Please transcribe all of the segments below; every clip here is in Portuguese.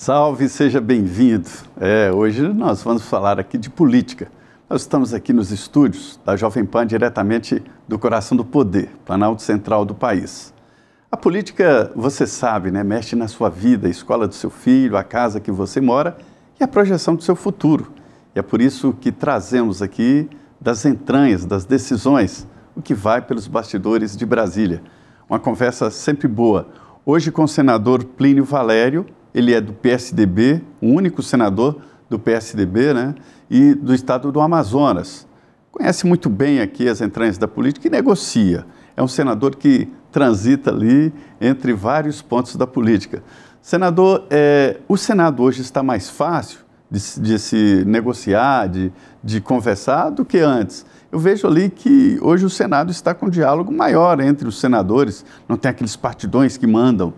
Salve, seja bem-vindo. Hoje nós vamos falar aqui de política. Nós estamos aqui nos estúdios da Jovem Pan, diretamente do coração do poder, Planalto Central do país. A política, você sabe, né, mexe na sua vida, a escola do seu filho, a casa que você mora e a projeção do seu futuro. E é por isso que trazemos aqui das entranhas, das decisões, o que vai pelos bastidores de Brasília. Uma conversa sempre boa. Hoje com o senador Plínio Valério, ele é do PSDB, o único senador do PSDB, né, e do estado do Amazonas. Conhece muito bem aqui as entranhas da política e negocia. É um senador que transita ali entre vários pontos da política. Senador, o Senado hoje está mais fácil de se negociar, de conversar do que antes. Eu vejo ali que hoje o Senado está com um diálogo maior entre os senadores, não tem aqueles partidões que mandam.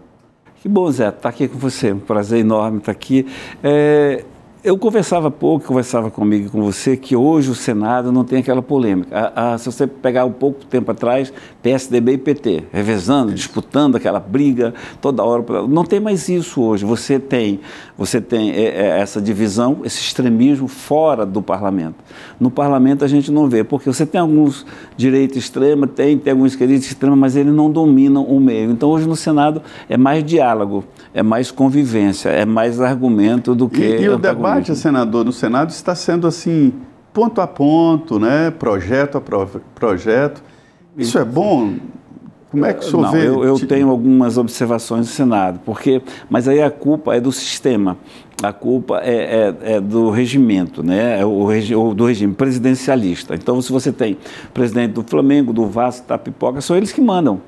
Que bom, Zé, estar aqui com você, um prazer enorme estar aqui. Eu conversava comigo e com você, que hoje o Senado não tem aquela polêmica. Se você pegar um pouco tempo atrás, PSDB e PT, revezando, disputando aquela briga toda hora. Não tem mais isso hoje. Você tem essa divisão, esse extremismo fora do parlamento. No parlamento a gente não vê, porque você tem alguns direita extrema, tem alguns esquerda extrema, mas eles não dominam o meio. Então hoje no Senado é mais diálogo, é mais convivência, é mais argumento do que... E o debate, senador, no Senado está sendo assim, ponto a ponto, né? Projeto a projeto. Isso é bom? Como é que o senhor vê? Eu tenho algumas observações do Senado, mas aí a culpa é do sistema, a culpa é do regimento, né? Do regime presidencialista. Então, se você tem presidente do Flamengo, do Vasco, da Pipoca, são eles que mandam.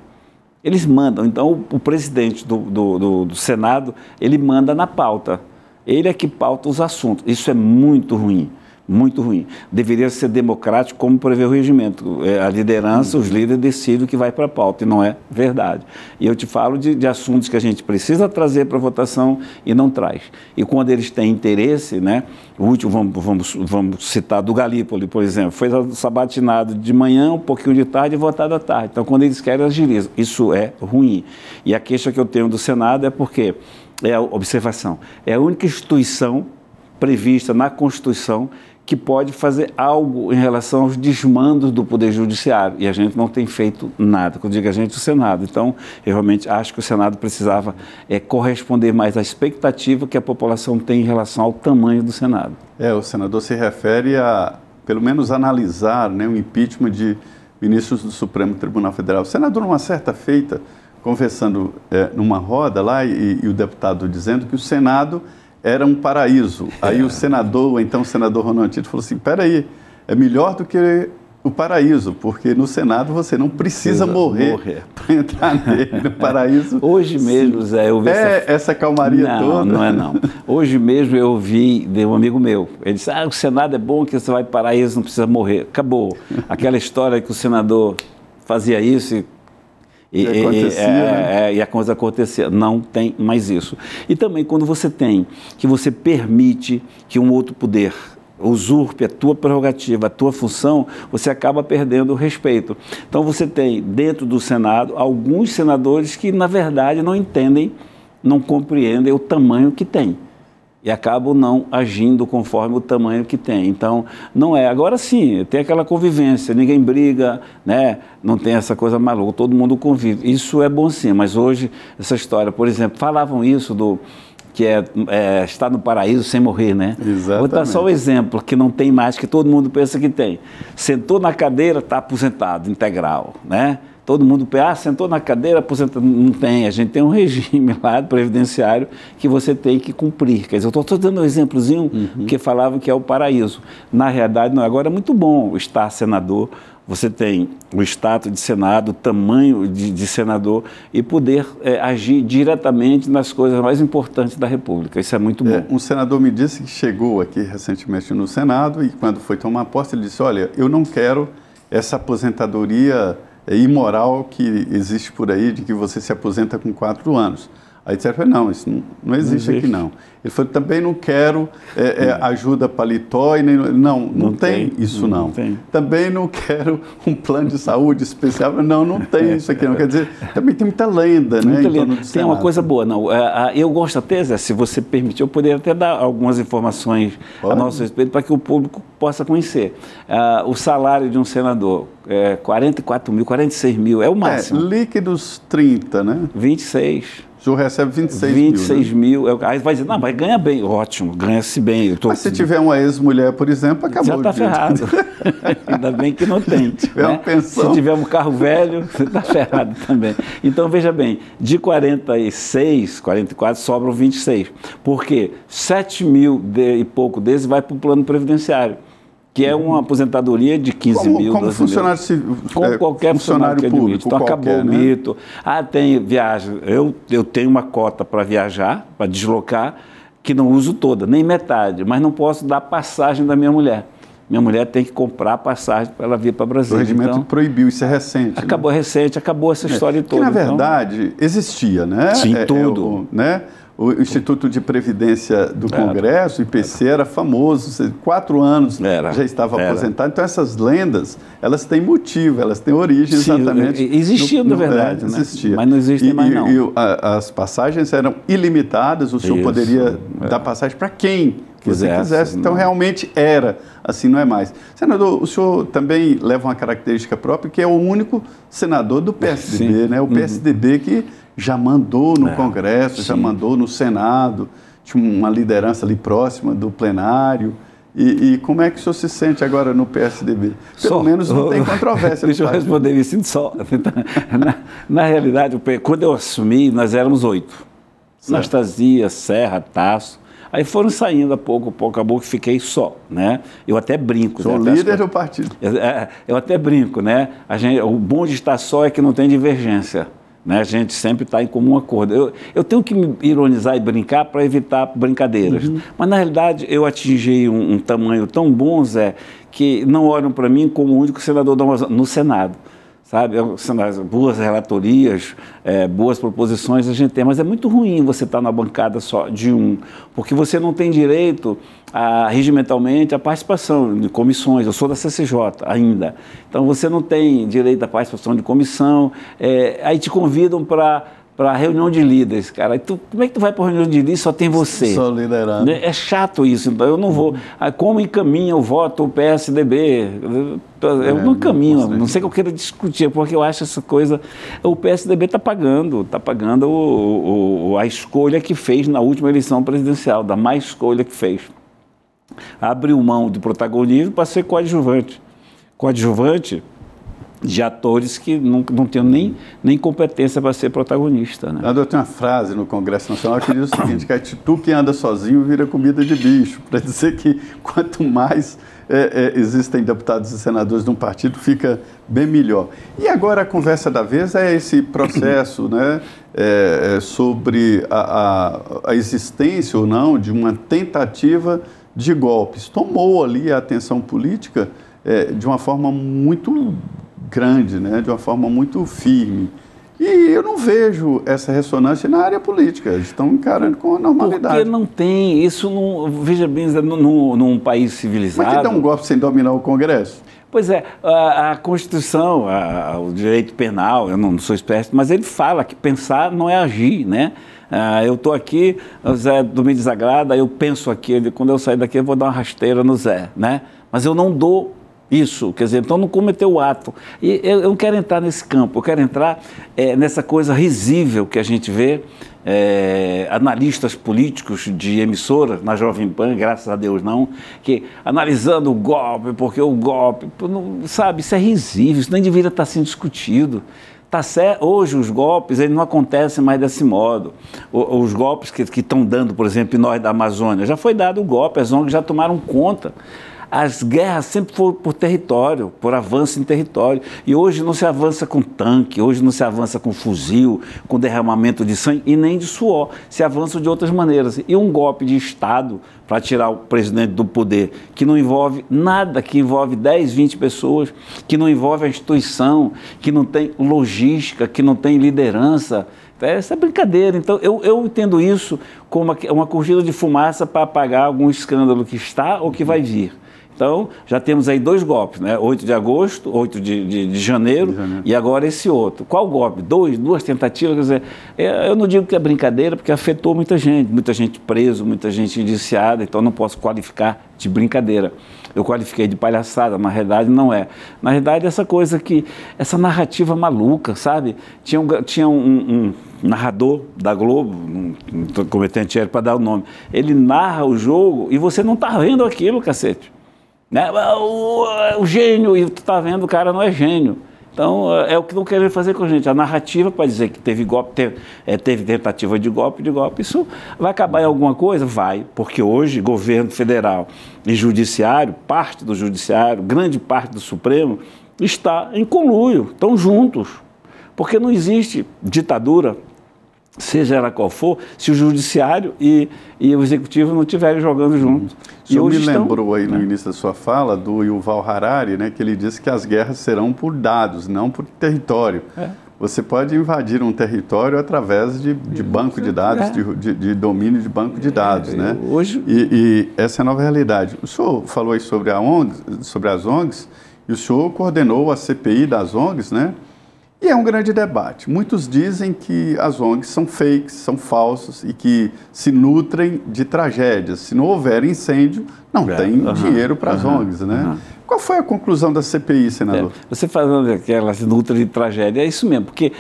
Eles mandam. Então, o presidente do Senado, ele manda na pauta. Ele é que pauta os assuntos. Isso é muito ruim, muito ruim. Deveria ser democrático, como prevê o regimento. A liderança, os líderes decidem o que vai para a pauta, e não é verdade. E eu te falo de assuntos que a gente precisa trazer para votação e não traz. E quando eles têm interesse, né? O último, vamos citar do Galípoli, por exemplo, foi sabatinado de manhã, um pouquinho de tarde e votado à tarde. Então, quando eles querem, agilizam. Isso é ruim. E a queixa que eu tenho do Senado é porque... É a observação. É a única instituição prevista na Constituição que pode fazer algo em relação aos desmandos do Poder Judiciário. E a gente não tem feito nada. Quando eu digo a gente, o Senado. Então, eu realmente acho que o Senado precisava corresponder mais à expectativa que a população tem em relação ao tamanho do Senado. O senador se refere a, pelo menos, analisar, né, o impeachment de ministros do Supremo Tribunal Federal. O senador, numa certa feita, conversando numa roda lá e o deputado dizendo que o Senado era um paraíso. Aí o senador, então o senador Ronald Tito falou assim, peraí, é melhor do que o paraíso, porque no Senado você não precisa morrer para entrar nele, no paraíso. Hoje mesmo, Zé, eu vi essa calmaria toda. Não é não. Hoje mesmo eu vi de um amigo meu, ele disse, o Senado é bom que você vai para o paraíso, não precisa morrer. Acabou. Aquela história que o senador fazia isso e a coisa acontecia. Não tem mais isso. E também quando você permite que um outro poder usurpe a tua prerrogativa, a tua função, você acaba perdendo o respeito. Então você tem dentro do Senado alguns senadores que na verdade não entendem, não compreendem o tamanho que tem. E acabam não agindo conforme o tamanho que tem. Então, não é. Agora sim, tem aquela convivência, ninguém briga, né? Não tem essa coisa maluca, todo mundo convive. Isso é bom sim, mas hoje, essa história, por exemplo, falavam isso que estar no paraíso sem morrer, né? Exatamente. Vou dar só um exemplo, que não tem mais, que todo mundo pensa que tem. Sentou na cadeira, está aposentado, integral, né? Todo mundo pensa, sentou na cadeira, aposentado. Não tem, a gente tem um regime lá previdenciário que você tem que cumprir. Quer dizer, eu estou dando um exemplozinho que falavam que é o paraíso. Na realidade, não. Agora é muito bom estar senador, você tem o status de Senado, o tamanho de senador e poder agir diretamente nas coisas mais importantes da República. Isso é muito bom. Um senador me disse que chegou aqui recentemente no Senado e quando foi tomar posse, ele disse, olha, eu não quero essa aposentadoria imoral que existe por aí, de que você se aposenta com 4 anos. Aí disseram, não, isso não existe aqui não. Ele falou, também não quero ajuda paletó, e nem, não tem isso não. Tem. Também não quero um plano de saúde especial, não tem isso aqui não. Quer dizer, também tem muita lenda, né? Tem uma coisa boa, não. Eu gosto até, Zé, se você permitir, eu poderia até dar algumas informações a nosso respeito para que o público possa conhecer. O salário de um senador, 44 mil, 46 mil, é o máximo. Líquidos 30, né? 26. O senhor recebe 26 mil. Aí vai dizer, não, mas ganha bem. Ótimo, ganha-se bem. Mas se tiver uma ex-mulher, por exemplo, acabou. Já está ferrado. Ainda bem que não tem. Se tiver uma pensão. Se tiver um carro velho, você está ferrado também. Então, veja bem, de 46, 44, sobram 26. Por quê? 7 mil e pouco deles vai para o plano previdenciário, que é uma aposentadoria de 15 mil. Como funcionário civil. Como qualquer funcionário público. Então, acabou o mito. Tem viagem. Eu tenho uma cota para viajar, para deslocar, que não uso toda, nem metade, mas não posso dar passagem da minha mulher. Minha mulher tem que comprar passagem para ela vir para Brasília. O regimento proibiu, isso é recente. Acabou recente, acabou essa história toda. Que, na verdade, existia, né? Sim, tudo. O Instituto de Previdência do Congresso, o IPC, era famoso, 4 anos já estava aposentado. Então, essas lendas, elas têm motivo, elas têm origem exatamente. Existiam, na verdade, né? Existia. Mas não existem mais, não. E as passagens eram ilimitadas, o senhor poderia dar passagem para quem você quisesse. Então, realmente era, assim não é mais. Senador, o senhor também leva uma característica própria, que é o único senador do PSDB, né? O PSDB que já mandou no Congresso, já mandou no Senado, tinha uma liderança ali próxima do plenário. E como é que o senhor se sente agora no PSDB? Pelo menos não tem controvérsia. Deixa eu responder isso só. Na realidade, quando eu assumi, nós éramos 8. Anastasia, Serra, Tasso. Aí foram saindo a pouco, acabou que fiquei só, né? Eu até brinco. Sou líder do partido. Eu até brinco, né? O bom de estar só é que não tem divergência. Né? A gente sempre está em comum acordo. Eu tenho que me ironizar e brincar para evitar brincadeiras. Mas, na realidade, eu atingi um tamanho tão bom, Zé, que não olham para mim como o único senador no Senado. Sabe, boas relatorias, boas proposições a gente tem, mas é muito ruim você estar na bancada só de um, porque você não tem direito, regimentalmente, à participação de comissões. Eu sou da CCJ ainda, então você não tem direito à participação de comissão, aí te convidam para reunião de líderes, cara. Como é que tu vai para reunião de líderes e só tem você? Só liderando. É chato isso, então eu não vou. Como encaminha o voto o PSDB? Eu não encaminho, não sei o que eu quero discutir, porque eu acho essa coisa. O PSDB está pagando a escolha que fez na última eleição presidencial, da má escolha que fez. Abriu mão de protagonismo para ser coadjuvante. Coadjuvante de atores que não tenham nem competência para ser protagonista. Né? Eu tenho uma frase no Congresso Nacional que diz o seguinte, que tu que anda sozinho vira comida de bicho, para dizer que quanto mais existem deputados e senadores de um partido, fica bem melhor. E agora a conversa da vez é esse processo, né, sobre a existência ou não de uma tentativa de golpes. Tomou ali a atenção política de uma forma muito grande, né, de uma forma muito firme. E eu não vejo essa ressonância na área política. Eles estão encarando com a normalidade. Porque não tem, isso não, veja bem, num país civilizado... Mas que dá um golpe sem dominar o Congresso? Pois é, a Constituição, o direito penal, eu não sou esperto, mas ele fala que pensar não é agir, né? Eu estou aqui, o Zé do me desagrada, eu penso aqui, quando eu sair daqui eu vou dar uma rasteira no Zé, né? Mas eu não dou isso, quer dizer, então não cometeu o ato. E eu não quero entrar nesse campo, eu quero entrar nessa coisa risível que a gente vê, analistas políticos de emissoras, na Jovem Pan, graças a Deus não, que analisando o golpe, porque o golpe, não, sabe, isso é risível, isso nem deveria estar sendo discutido. Tá certo, hoje os golpes eles não acontecem mais desse modo. Os golpes que estão dando, por exemplo, em nós da Amazônia, já foi dado o golpe, as ONGs já tomaram conta. as guerras sempre foram por território, por avanço em território. E hoje não se avança com tanque, hoje não se avança com fuzil, com derramamento de sangue e nem de suor. Se avança de outras maneiras. E um golpe de Estado para tirar o presidente do poder, que não envolve nada, que envolve 10, 20 pessoas, que não envolve a instituição, que não tem logística, que não tem liderança. Essa é brincadeira. Então, eu entendo isso como uma cortina de fumaça para apagar algum escândalo que está ou que vai vir. Então, já temos aí 2 golpes, né? 8 de agosto, 8 de janeiro, e agora esse outro. Qual golpe? 2 tentativas, quer dizer, eu não digo que é brincadeira, porque afetou muita gente preso, muita gente indiciada, então não posso qualificar de brincadeira. Eu qualifiquei de palhaçada, na realidade não é. Na realidade, essa narrativa maluca, sabe? Tinha um narrador da Globo, não estou cometendo dinheiro para dar o nome, ele narra o jogo e você não está vendo aquilo, cacete. Né? O gênio, e tu está vendo, o cara não é gênio. Então, é o que não querem fazer com a gente. A narrativa para dizer que teve golpe, teve tentativa de golpe, isso vai acabar em alguma coisa? Vai, porque hoje governo federal e judiciário, parte do judiciário, grande parte do Supremo, está em conluio, estão juntos. Porque não existe ditadura, seja ela qual for, se o judiciário e o executivo não estiverem jogando juntos. O senhor me lembrou aí no início da sua fala do Yuval Harari, né, que ele disse que as guerras serão por dados, não por território. Você pode invadir um território através de banco de dados, de domínio de banco de dados, né? Hoje... E essa é a nova realidade. O senhor falou aí sobre as ONGs, e o senhor coordenou a CPI das ONGs, né? E é um grande debate. Muitos dizem que as ONGs são fakes, são falsos e que se nutrem de tragédias. Se não houver incêndio, não tem dinheiro para as ONGs, né? Qual foi a conclusão da CPI, senador? Você falando que ela se nutre de tragédia, é isso mesmo, porque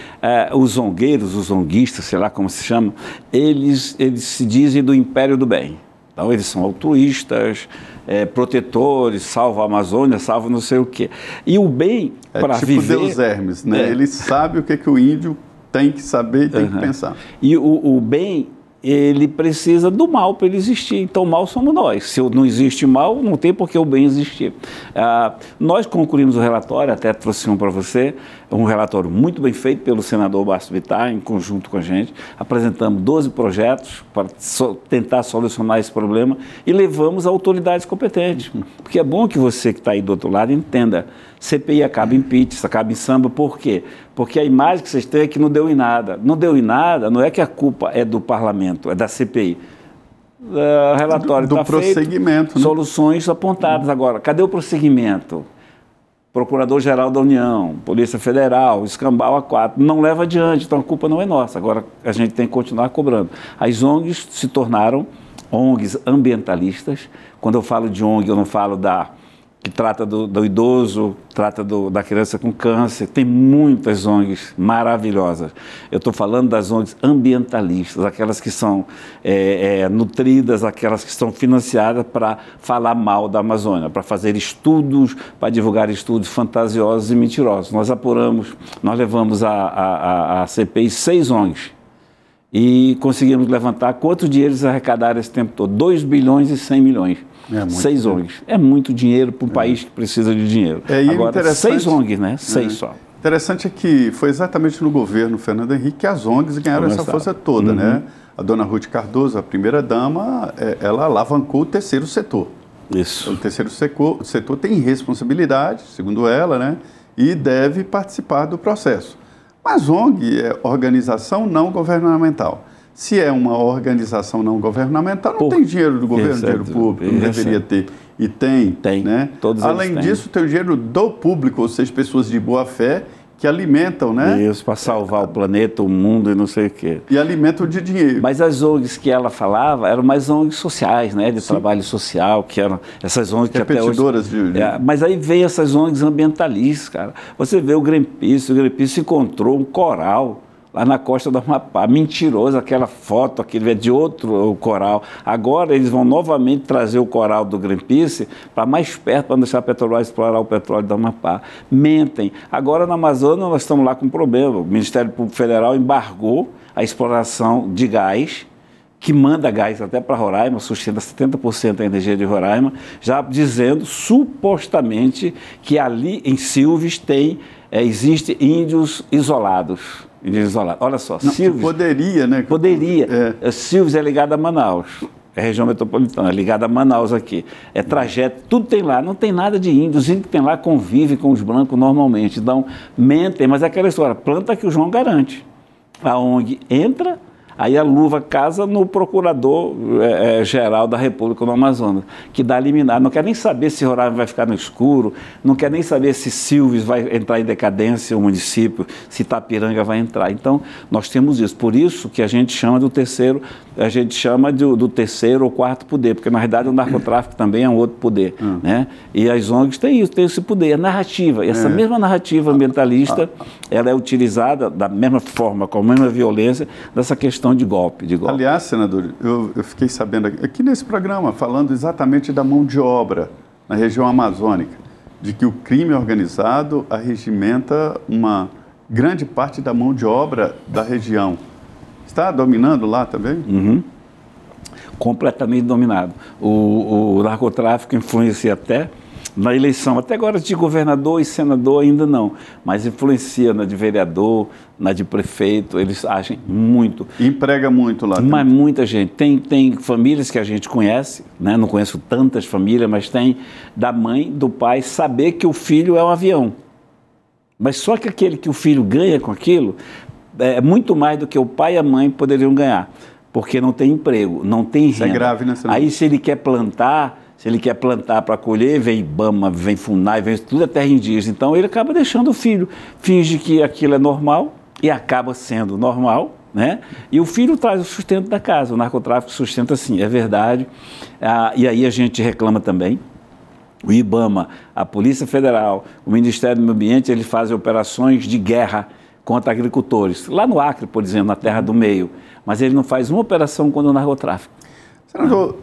os zongueiros, os zonguistas, sei lá como se chama, eles se dizem do império do bem. Então, eles são altruístas, protetores, salva a Amazônia, salva não sei o quê. E o bem para tipo viver... Deus Hermes, né? Ele sabe o que o índio tem que saber e tem que pensar. E o bem, ele precisa do mal para ele existir. Então, o mal somos nós. Se não existe mal, não tem por que o bem existir. Nós concluímos o relatório, até trouxe um para você, um relatório muito bem feito pelo senador Bárcio Bittar, em conjunto com a gente. Apresentamos 12 projetos para tentar solucionar esse problema e levamos a autoridades competentes. Porque é bom que você que está aí do outro lado entenda. CPI acaba em pitch, acaba em samba, por quê? Porque a imagem que vocês têm é que não deu em nada. Não deu em nada, não é que a culpa é do parlamento, é da CPI. O relatório está feito, prosseguimento, né? Soluções apontadas. Agora, cadê o prosseguimento? Procurador-Geral da União, Polícia Federal, escambau a 4, não leva adiante, então a culpa não é nossa. Agora a gente tem que continuar cobrando. As ONGs se tornaram ONGs ambientalistas. Quando eu falo de ONG, eu não falo que trata do idoso, trata da criança com câncer. Tem muitas ONGs maravilhosas. Eu estou falando das ONGs ambientalistas, aquelas que são nutridas, aquelas que são financiadas para falar mal da Amazônia, para fazer estudos, para divulgar estudos fantasiosos e mentirosos. Nós levamos a CPI 6 ONGs e conseguimos levantar quanto dinheiro eles arrecadaram esse tempo todo? 2 bilhões e 100 milhões. 6 ONGs. É muito dinheiro para um país que precisa de dinheiro. Agora, 6 ONGs, né? 6 só. Interessante é que foi exatamente no governo Fernando Henrique que as ONGs ganharam essa força toda, né? A dona Ruth Cardoso, a primeira-dama, ela alavancou o terceiro setor. Isso. O terceiro setor tem responsabilidade, segundo ela, né? E deve participar do processo. Mas ONG é organização não governamental. Se é uma organização não governamental, não tem dinheiro do governo, dinheiro público, não deveria ter. E tem, né? Além disso, tem o dinheiro do público, ou seja, pessoas de boa fé que alimentam, né? Isso, para salvar o planeta, o mundo e não sei o quê. E alimentam de dinheiro. Mas as ONGs que ela falava eram mais ONGs sociais, né? De trabalho social, que eram essas ONGs que até hoje... Mas aí veio essas ONGs ambientalistas, cara. Você vê o Greenpeace encontrou um coral lá na costa do Amapá, mentiroso, aquela foto, aquele é de outro coral. Agora eles vão novamente trazer o coral do Greenpeace para mais perto, para deixar a Petrobras explorar o petróleo do Amapá. Mentem. Agora na Amazônia nós estamos lá com um problema. O Ministério Público Federal embargou a exploração de gás que manda gás até para Roraima, sustenta 70% da energia de Roraima, já dizendo supostamente que ali em Silves existe índios isolados. Olha só, não, Silves... Poderia, né? Poderia. Silves é ligado a Manaus. É região metropolitana, é ligada a Manaus aqui. É trajeto, tudo tem lá, não tem nada de índio. Os índios que tem lá convivem com os brancos normalmente. Então, mentem, mas é aquela história, planta que o João garante. A ONG entra, aí a luva casa no procurador-geral da República no Amazonas, que dá liminar. Não quer nem saber se Roraima vai ficar no escuro, não quer nem saber se Silves vai entrar em decadência, o município, se Itapiranga vai entrar. Então, nós temos isso. Por isso que a gente chama do terceiro ou quarto poder, porque na realidade o narcotráfico também é um outro poder, né? E as ONGs têm esse poder, a narrativa. E essa mesma narrativa ambientalista, ela é utilizada da mesma forma, com a mesma violência, dessa questão de golpe. Aliás, senador, eu fiquei sabendo aqui nesse programa, falando exatamente da mão de obra na região amazônica, de que o crime organizado arregimenta uma grande parte da mão de obra da região. Está dominando lá também? Uhum. Completamente dominado. O narcotráfico influencia até na eleição, até agora de governador e senador ainda não, mas influencia na de vereador, na de prefeito, eles agem muito. E emprega muito lá também. Mas muita gente. Tem famílias que a gente conhece, né? Não conheço tantas famílias, mas tem da mãe, do pai, saber que o filho é um avião. Mas só que aquele que o filho ganha com aquilo é muito mais do que o pai e a mãe poderiam ganhar, porque não tem emprego, não tem renda. Isso é grave, né, senador? Aí se ele quer plantar para colher, vem IBAMA, vem FUNAI, vem tudo é terra indígena. Então ele acaba deixando o filho, finge que aquilo é normal e acaba sendo normal, né? E o filho traz o sustento da casa, o narcotráfico sustenta sim, é verdade. E aí a gente reclama também. O IBAMA, a Polícia Federal, o Ministério do Meio Ambiente, eles fazem operações de guerra contra agricultores. Lá no Acre, por exemplo, na Terra do Meio. Mas ele não faz uma operação contra o narcotráfico. Senador,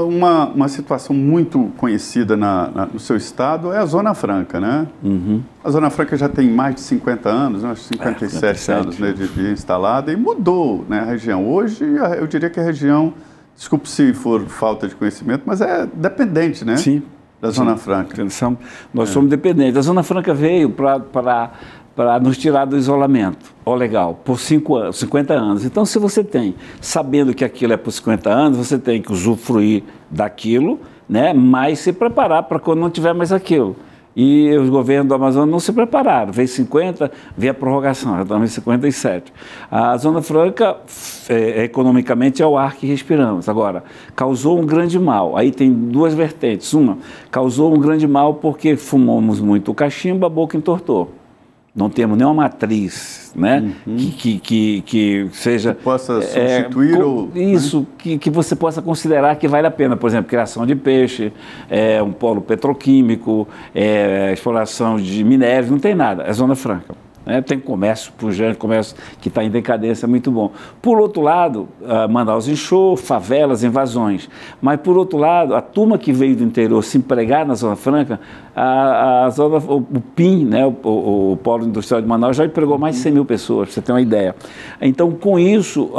uma situação muito conhecida no seu estado é a Zona Franca, né? Uhum. A Zona Franca já tem mais de 50 anos, né? 57 anos, né, de instalada, e mudou, né, a região. Hoje, eu diria que a região, desculpe se for falta de conhecimento, mas é dependente, né? Sim. Da Zona Franca. Nós somos dependentes. A Zona Franca veio para nos tirar do isolamento, legal, por 50 anos. Então, se você tem, sabendo que aquilo é por 50 anos, você tem que usufruir daquilo, né, mas se preparar para quando não tiver mais aquilo. E os governos do Amazonas não se prepararam. Veio 50, veio a prorrogação, já estamos em 57. A Zona Franca, economicamente, é o ar que respiramos. Agora, causou um grande mal. Aí tem duas vertentes. Uma, causou um grande mal porque fumamos muito cachimbo, a boca entortou. Não temos nenhuma matriz, né? Que seja... Que possa substituir ou... Isso, né? que você possa considerar que vale a pena. Por exemplo, criação de peixe, um polo petroquímico, exploração de minérios, não tem nada. É Zona Franca. Né? Tem comércio pujante, comércio que está em decadência, muito bom. Por outro lado, Manaus inchou, favelas, invasões. Mas, por outro lado, a turma que veio do interior se empregar na Zona Franca, o PIN, né, o Polo Industrial de Manaus, já empregou mais de 100 mil pessoas, para você ter uma ideia. Então, com isso,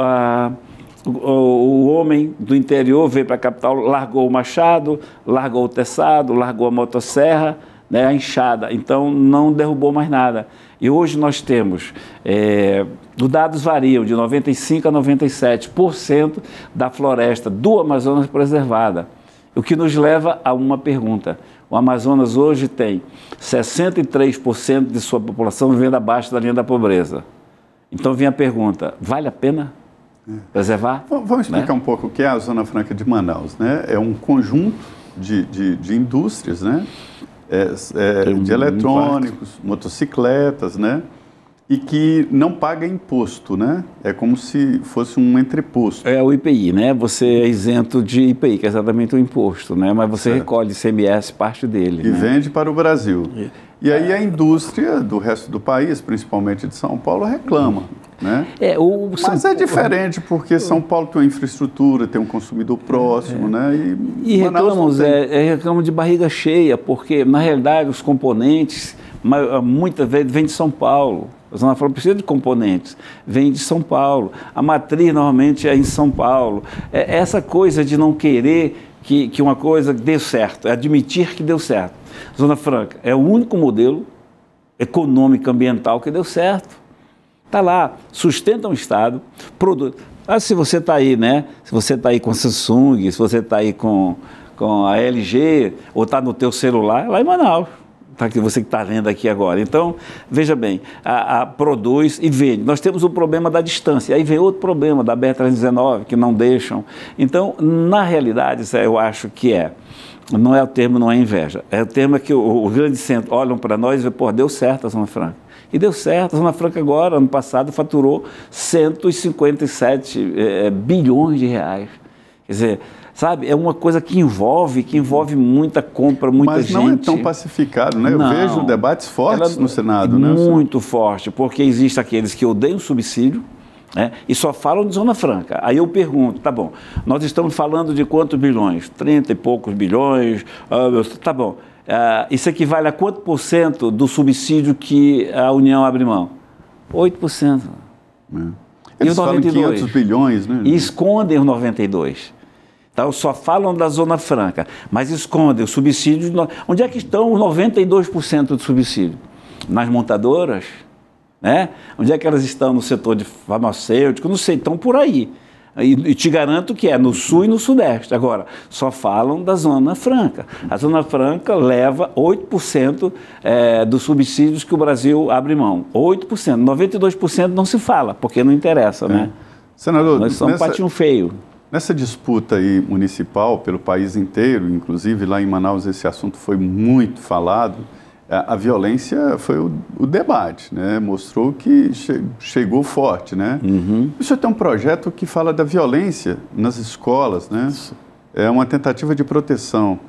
o homem do interior veio para a capital, largou o machado, largou o teçado, largou a motosserra, né, a enxada. Então, não derrubou mais nada. E hoje nós temos, os dados variam de 95% a 97% da floresta do Amazonas preservada. O que nos leva a uma pergunta. O Amazonas hoje tem 63% de sua população vivendo abaixo da linha da pobreza. Então vem a pergunta, vale a pena preservar? Vamos explicar um pouco o que é a Zona Franca de Manaus, né? É um conjunto de indústrias, né? De eletrônicos, motocicletas, né? E que não paga imposto, né? É como se fosse um entreposto. É o IPI, né? Você é isento de IPI, que é exatamente o imposto, né? Mas você recolhe ICMS, parte dele. E vende para o Brasil. E aí a indústria do resto do país, principalmente de São Paulo, reclama, né? Mas é diferente, porque São Paulo tem uma infraestrutura, tem um consumidor próximo, né? E reclamam de barriga cheia, porque, na realidade, os componentes, muitas vezes, vêm de São Paulo. A Zona Franca precisa de componentes, vem de São Paulo, a matriz normalmente é em São Paulo. Essa coisa de não querer que uma coisa dê certo, é admitir que deu certo. Zona Franca é o único modelo econômico ambiental que deu certo. Está lá, sustenta um Estado, produz. Se você está aí, né? Se você está aí com a Samsung, se você está aí com a LG, ou está no teu celular, lá em Manaus. Você que está vendo aqui agora. Então, veja bem, produz e vende. Nós temos o problema da distância, aí vem outro problema da BR-319, que não deixam. Então, na realidade, eu acho que não é o termo, não é inveja, é o termo que o grande centro olham para nós e dizem, deu certo a Zona Franca. E deu certo, a Zona Franca agora, ano passado, faturou 157 bilhões de reais. Quer dizer, sabe, é uma coisa que envolve muita compra, muita gente. Mas não é tão pacificado, né? Eu vejo debates fortes no Senado, né? Muito forte, porque existe aqueles que odeiam subsídio, né, e só falam de Zona Franca. Aí eu pergunto, tá bom, nós estamos falando de quantos bilhões? 30 e poucos bilhões, tá bom. Isso equivale a quanto por cento do subsídio que a União abre mão? 8%. Eles falam 500 bilhões, né? E escondem os 92%. Então, só falam da Zona Franca, mas escondem o subsídio. Onde é que estão os 92% do subsídio? Nas montadoras? Né? Onde é que elas estão no setor de farmacêutico? Não sei, estão por aí. E te garanto que é no sul e no sudeste. Agora, só falam da Zona Franca. A Zona Franca leva 8% dos subsídios que o Brasil abre mão. 8%. 92% não se fala, porque não interessa, né? Senador, nós somos um patinho feio. Nessa disputa aí municipal pelo país inteiro, inclusive lá em Manaus esse assunto foi muito falado, a violência foi o debate, né? Mostrou que chegou forte, né? O senhor tem um projeto que fala da violência nas escolas, né? É uma tentativa de proteção.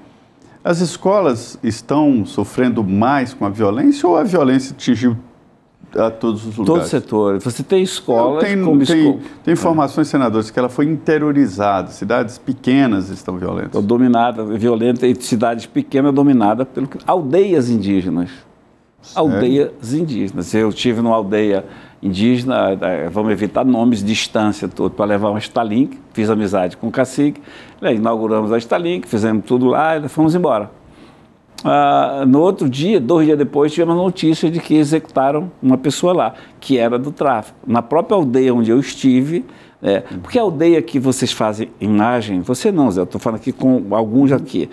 As escolas estão sofrendo mais com a violência ou a violência atingiu a todos os lugares? Todos os setores. Você tem escolas tem informações, senadores, que ela foi interiorizada. Cidades pequenas estão violentas. Dominada, violenta, e cidades pequenas dominadas por aldeias indígenas. Sério? Aldeias indígenas. Eu estive numa aldeia indígena, vamos evitar nomes, distância toda, para levar uma Starlink, fiz amizade com o cacique, inauguramos a Starlink, fizemos tudo lá e fomos embora. No outro dia, 2 dias depois, tivemos a notícia de que executaram uma pessoa lá, que era do tráfico. Na própria aldeia onde eu estive, porque a aldeia que vocês fazem imagem, você não, Zé, eu estou falando aqui com alguns aqui,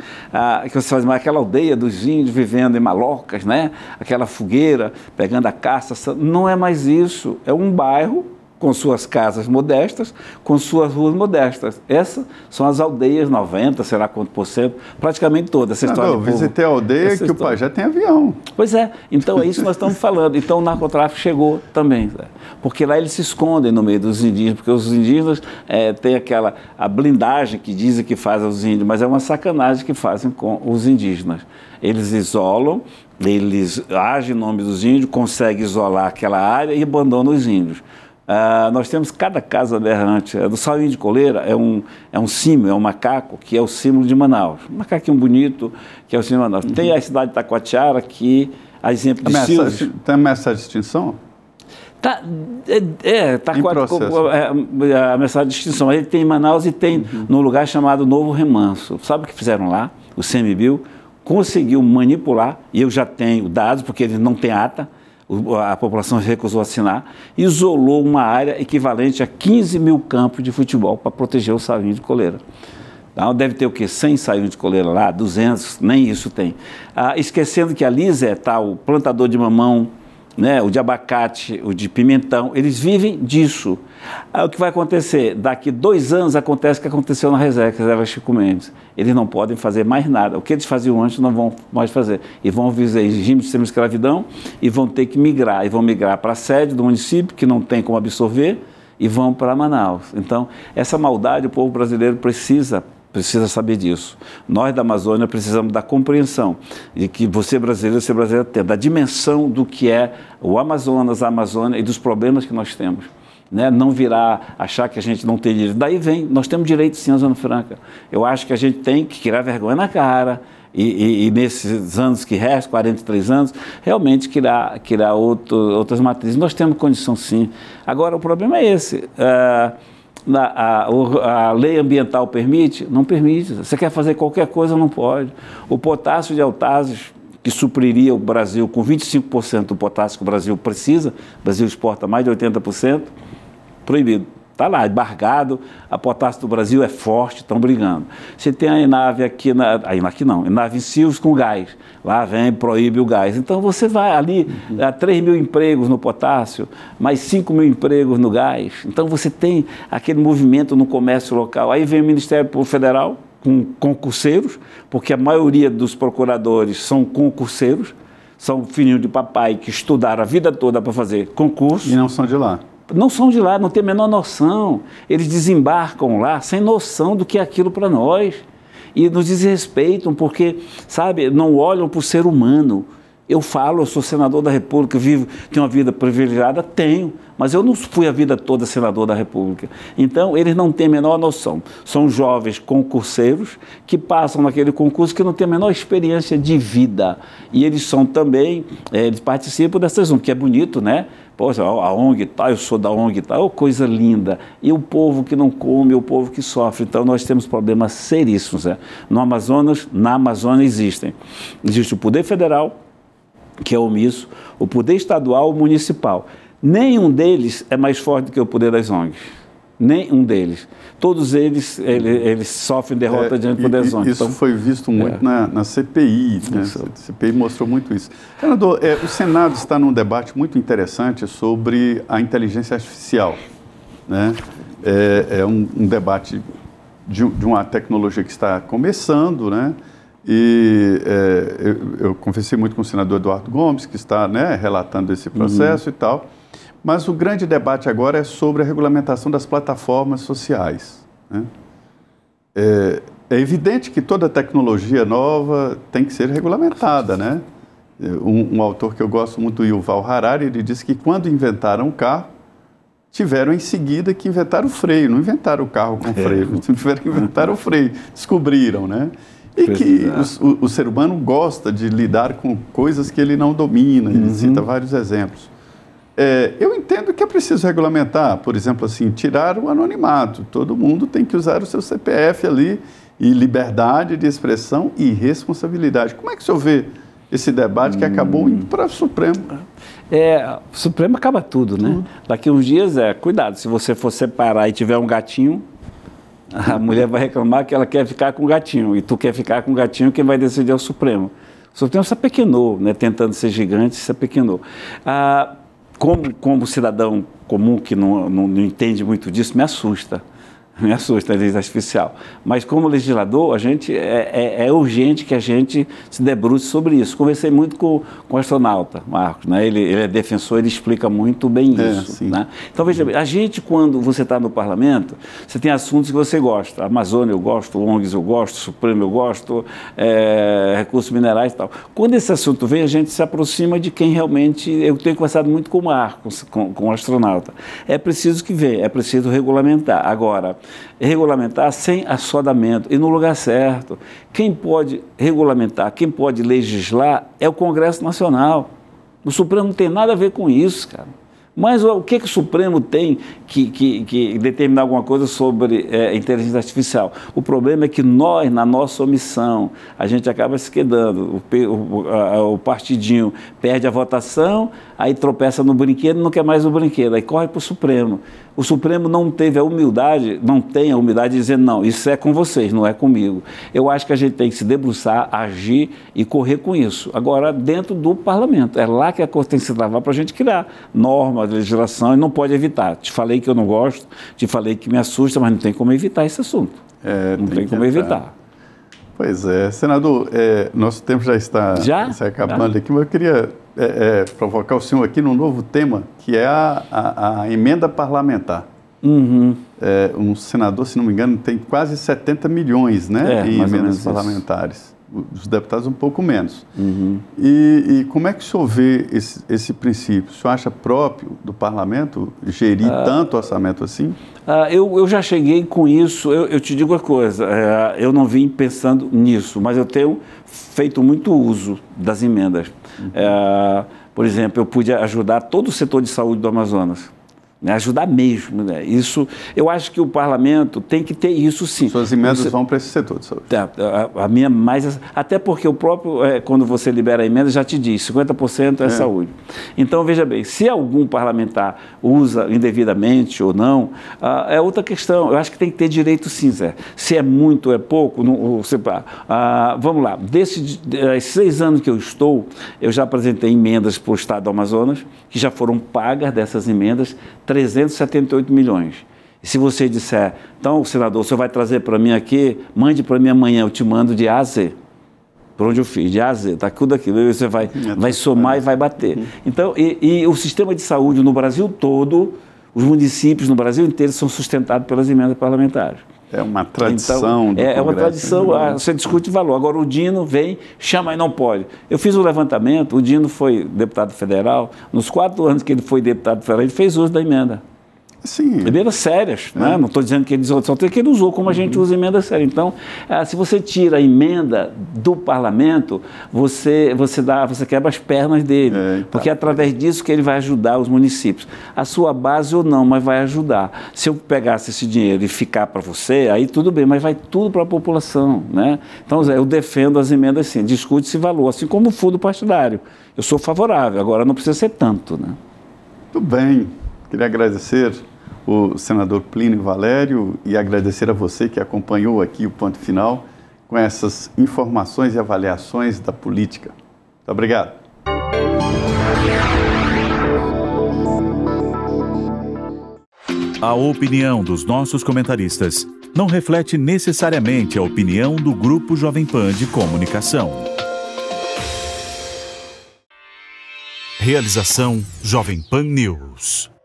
que vocês fazem aquela aldeia dos índios vivendo em malocas, né? Aquela fogueira, pegando a caça, não é mais isso, é um bairro com suas casas modestas, com suas ruas modestas. Essas são as aldeias, 90%, será quanto por cento, praticamente todas. Eu visitei a aldeia que o Pajé tem avião. Pois é, então é isso que nós estamos falando. Então o narcotráfico chegou também, porque lá eles se escondem no meio dos indígenas, porque os indígenas têm a blindagem que dizem que fazem os índios, mas é uma sacanagem que fazem com os indígenas. Eles isolam, eles agem em nome dos índios, conseguem isolar aquela área e abandonam os índios. Nós temos cada casa aberrante. Do salinho de coleira é um símbolo, é um macaco que é o símbolo de Manaus. Um macaquinho bonito que é o símbolo de Manaus. Tem a cidade de Taquatiara que, a exemplo de Silves... Tem ameaça de extinção? Está a ameaça de extinção. Ele tem em Manaus e tem num lugar chamado Novo Remanso. Sabe o que fizeram lá? O CMBio conseguiu manipular, e eu já tenho dados, porque ele não tem ata, a população recusou assinar, isolou uma área equivalente a 15 mil campos de futebol para proteger o salinho de coleira. Então, deve ter o quê? 100 salinhos de coleira lá, 200, nem isso tem. Esquecendo que ali, Zé, está o plantador de mamão, né, o de abacate, o de pimentão, eles vivem disso. O que vai acontecer? Daqui 2 anos acontece o que aconteceu na reserva Chico Mendes. Eles não podem fazer mais nada. O que eles faziam antes não vão mais fazer. E vão viver regime de semi-escravidão e vão ter que migrar. E vão migrar para a sede do município, que não tem como absorver, e vão para Manaus. Então, essa maldade o povo brasileiro precisa saber disso. Nós da Amazônia precisamos da compreensão de que você brasileiro tem, da dimensão do que é o Amazonas, a Amazônia e dos problemas que nós temos. Né? Não virar, achar que a gente não tem direito. Daí vem, nós temos direito sim à Zona Franca. Eu acho que a gente tem que tirar vergonha na cara e nesses anos que restam, 43 anos, realmente criar outras matrizes. Nós temos condição, sim. Agora, o problema é esse. A lei ambiental permite? Não permite. Você quer fazer qualquer coisa, não pode. O potássio de Autazes, que supriria o Brasil com 25% do potássio que o Brasil precisa, o Brasil exporta mais de 80%, proibido. Está lá, embargado, a potássio do Brasil é forte, estão brigando. Você tem a Enave aqui, aqui não, Enave em Silves com gás, lá vem, proíbe o gás. Então você vai ali, 3 mil empregos no potássio, mais 5 mil empregos no gás. Então você tem aquele movimento no comércio local. Aí vem o Ministério Federal com concurseiros, porque a maioria dos procuradores são concurseiros, são filhinhos de papai que estudaram a vida toda para fazer concurso. E não são de lá. Não são de lá, não tem a menor noção. Eles desembarcam lá sem noção do que é aquilo para nós. E nos desrespeitam porque, sabe, não olham para o ser humano. Eu sou senador da República, tenho uma vida privilegiada? Tenho, mas eu não fui a vida toda senador da República. Então, eles não têm a menor noção. São jovens concurseiros que passam naquele concurso que não têm a menor experiência de vida. E eles são também, eles participam dessas ONGs, que é bonito, né? Poxa, a ONG tal, eu sou da ONG tal, coisa linda. E o povo que não come, o povo que sofre. Então, nós temos problemas seríssimos. Né? Na Amazônia existe o poder federal, que é omisso, o poder estadual, o municipal. Nenhum deles é mais forte do que o poder das ONGs. Nenhum deles. Todos eles sofrem derrota diante do poder das ONGs. Isso então, foi visto muito na CPI. Né? A CPI mostrou muito isso. Senador, o Senado está num debate muito interessante sobre a inteligência artificial. Né? É um debate de uma tecnologia que está começando, né? E eu conversei muito com o senador Eduardo Gomes, que está, né, relatando esse processo e tal, mas o grande debate agora é sobre a regulamentação das plataformas sociais. Né? É evidente que toda tecnologia nova tem que ser regulamentada. Né? Um autor que eu gosto muito, Yuval Harari, ele disse que quando inventaram o carro, tiveram em seguida que inventar o freio, não inventaram o carro com freio, tiveram que inventar o freio, descobriram, né? E que o ser humano gosta de lidar com coisas que ele não domina, ele cita vários exemplos. Eu entendo que é preciso regulamentar, por exemplo, assim, tirar o anonimato. Todo mundo tem que usar o seu CPF ali, e liberdade de expressão e responsabilidade. Como é que o senhor vê esse debate que acabou indo para o Supremo? O Supremo acaba tudo, né? Daqui uns dias, cuidado, se você for separar e tiver um gatinho, a mulher vai reclamar que ela quer ficar com o gatinho, e tu quer ficar com o gatinho, quem vai decidir é o Supremo. O Supremo se apequenou, né? Tentando ser gigante, se apequenou. Como cidadão comum que não entende muito disso, me assusta a inteligência artificial. Mas como legislador, a gente é urgente que a gente se debruce sobre isso. Conversei muito com o astronauta, Marcos, né? Ele é defensor, ele explica muito bem isso. Né? Então, veja bem, a gente, quando você está no parlamento, você tem assuntos que você gosta. A Amazônia eu gosto, ONGs eu gosto, Supremo eu gosto, recursos minerais e tal. Quando esse assunto vem, a gente se aproxima de quem realmente... Eu tenho conversado muito com o Marcos, com o astronauta. É preciso que venha, é preciso regulamentar. Agora, regulamentar sem assodamento e no lugar certo. Quem pode regulamentar, quem pode legislar é o Congresso Nacional. O Supremo não tem nada a ver com isso, cara. Mas o que o Supremo tem que determinar alguma coisa sobre inteligência artificial? O problema é que nós, na nossa omissão, a gente acaba se quedando. O partidinho perde a votação, aí tropeça no brinquedo, não quer mais o brinquedo, aí corre para o Supremo. O Supremo não teve a humildade, não tem a humildade de dizer, não, isso é com vocês, não é comigo. Eu acho que a gente tem que se debruçar, agir e correr com isso. Agora, dentro do parlamento, é lá que a coisa tem que se travar para a gente criar normas, legislação, e não pode evitar. Te falei que eu não gosto, te falei que me assusta, mas não tem como evitar esse assunto. Não tem como evitar. Pois é. Senador, nosso tempo já está se acabando aqui, mas eu queria provocar o senhor aqui num novo tema, que é a emenda parlamentar. Um senador, se não me engano, tem quase 70 milhões, né, em emendas parlamentares. os deputados um pouco menos. E como é que o senhor vê esse princípio? O senhor acha próprio do parlamento gerir tanto orçamento assim? Eu já cheguei com isso, eu te digo uma coisa, eu não vim pensando nisso, mas eu tenho feito muito uso das emendas. Por exemplo, eu pude ajudar todo o setor de saúde do Amazonas. Né, ajudar mesmo, né? Isso, eu acho que o parlamento tem que ter isso sim. Suas emendas vão para esse setor de saúde. A minha mais, até porque o próprio, quando você libera a emenda, já te diz, 50% é saúde. Então, veja bem, se algum parlamentar usa indevidamente ou não, é outra questão. Eu acho que tem que ter direito sim, Zé. Se é muito, é pouco, vamos lá, desses 6 anos que eu estou, eu já apresentei emendas para o Estado do Amazonas, que já foram pagas dessas emendas, 378 milhões. E se você disser, então, senador, o senhor vai trazer para mim aqui, mande para mim amanhã, eu te mando de A a Z. Por onde eu fiz, de A a Z, está tudo aquilo. E você vai somar e vai bater. Então, e o sistema de saúde no Brasil todo, os municípios no Brasil inteiro são sustentados pelas emendas parlamentares. É uma tradição. Então, é uma tradição, você discute valor. Agora o Dino vem, chama e não pode. Eu fiz um levantamento, o Dino foi deputado federal, nos 4 anos que ele foi deputado federal, ele fez uso da emenda. Sim. Emendas sérias, né? Não estou dizendo que ele usou, só que ele usou como a gente usa emendas sérias. Então, se você tira a emenda do parlamento, você quebra as pernas dele, porque é através disso que ele vai ajudar os municípios. A sua base ou não, mas vai ajudar. Se eu pegasse esse dinheiro e ficar para você, aí tudo bem, mas vai tudo para a população, né? Então, Zé, eu defendo as emendas sim, discute-se valor, assim como o fundo partidário. Eu sou favorável, agora não precisa ser tanto, né? Tudo bem. Queria agradecer o senador Plínio Valério e agradecer a você que acompanhou aqui o Ponto Final com essas informações e avaliações da política. Muito obrigado. A opinião dos nossos comentaristas não reflete necessariamente a opinião do Grupo Jovem Pan de Comunicação. Realização Jovem Pan News.